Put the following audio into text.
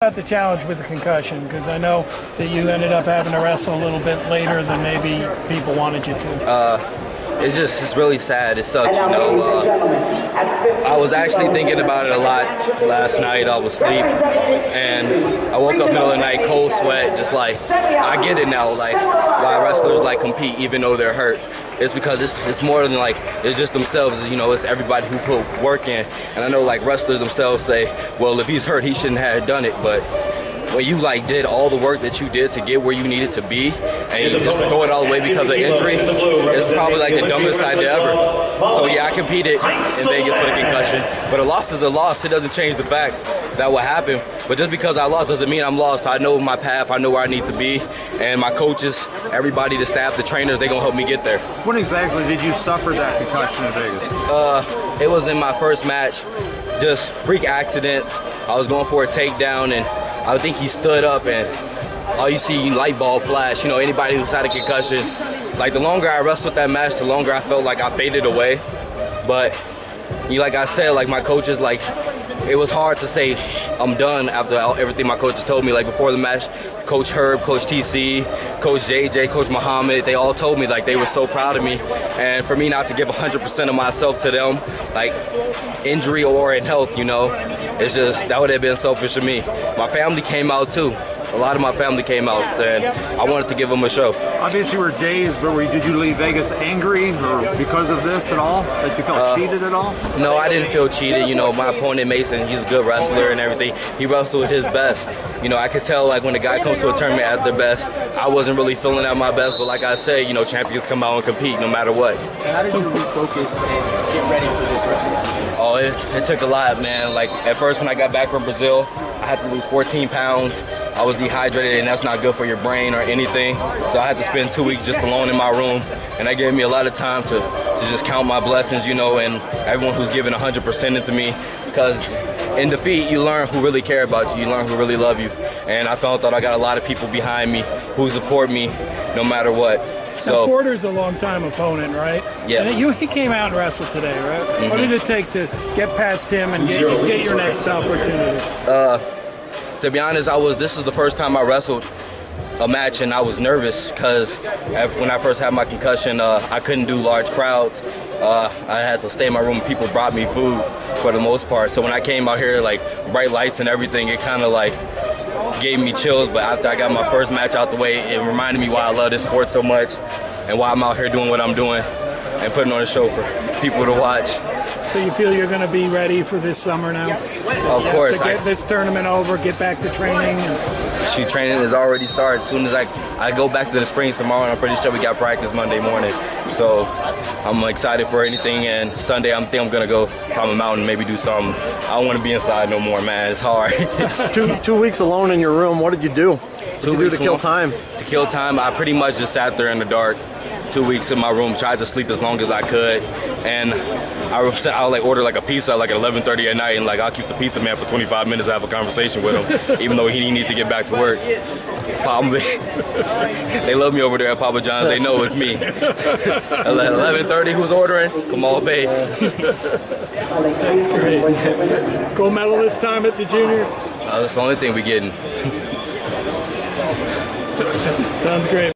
about the challenge with the concussion? Because I know that you ended up having to wrestle a little bit later than maybe people wanted you to. It's really sad. It sucks, you know. I was actually thinking about it a lot last night. I was asleep, and I woke up middle of the night, cold sweat, just like, I get it now, like, why wrestlers, like, compete even though they're hurt. It's because it's more than, like, it's just themselves, you know, it's everybody who put work in. And I know, like, wrestlers themselves say, well, if he's hurt, he shouldn't have done it, but when you like did all the work that you did to get where you needed to be, and you just throw it all away because of injury, it's probably like the dumbest idea ever. So yeah, I competed in Vegas for the concussion, but a loss is a loss. It doesn't change the fact that what happened. But just because I lost doesn't mean I'm lost. I know my path, I know where I need to be, and my coaches, everybody, the staff, the trainers, they're gonna help me get there. When exactly did you suffer that concussion in Vegas? It was in my first match, just freak accident. I was going for a takedown, and I think he stood up, and all you see, light bulb flash. You know, anybody who's had a concussion, like, the longer I wrestled that match, the longer I felt like I faded away. But like I said, like, my coaches, like, it was hard to say I'm done after everything my coaches told me. Like, before the match, Coach Herb, Coach TC, Coach JJ, Coach Muhammad, they all told me, like, they were so proud of me. And for me not to give 100% of myself to them, like, injury or in health, you know, it's just, that would have been selfish of me. My family came out too. A lot of my family came out, and I wanted to give them a show. Obviously, you were dazed, but did you leave Vegas angry or because of this at all? That you felt cheated at all? No, I didn't feel cheated. You know, my opponent, Mason, he's a good wrestler and everything. He wrestled his best. You know, I could tell, like, when a guy comes to a tournament at their best, I wasn't really feeling at my best, but like I said, you know, champions come out and compete no matter what. How did you refocus and get ready for this wrestling? Oh, it took a lot, man. Like, at first when I got back from Brazil, I had to lose 14 pounds. I was dehydrated, and that's not good for your brain or anything. So I had to spend 2 weeks just alone in my room, and that gave me a lot of time to just count my blessings, you know, and everyone who's given 100% into me. Because in defeat, you learn who really care about you. You learn who really love you. And I felt that I got a lot of people behind me who support me no matter what. So now, Porter's a long-time opponent, right? Yeah. And he came out and wrestled today, right? Mm-hmm. What did it take to get past him and get your next opportunity? To be honest, this is the first time I wrestled a match, and I was nervous because when I first had my concussion, I couldn't do large crowds. I had to stay in my room. People brought me food for the most part. So when I came out here, like, bright lights and everything, it kind of like gave me chills. But after I got my first match out the way, it reminded me why I love this sport so much and why I'm out here doing what I'm doing and putting on a show for people to watch. So you feel you're going to be ready for this summer now? Of course. To get this tournament over, get back to training? Training has already started. As soon as I go back to the Springs tomorrow, and I'm pretty sure we got practice Monday morning. So I'm excited for anything, and Sunday I think I'm going to go climb a mountain, maybe do something. I don't want to be inside no more, man. It's hard. 2 weeks alone in your room, what did you do? What did you do to kill time? To kill time, I pretty much just sat there in the dark. 2 weeks in my room, tried to sleep as long as I could, and I'll like order like a pizza like at 11:30 at night, and like I'll keep the pizza man for 25 minutes to have a conversation with him, even though he needs to get back to work. They love me over there at Papa John's. They know it's me. 11:30, who's ordering? Kamal Bey. That's great. Gold medal this time at the juniors? That's the only thing we're getting. Sounds great.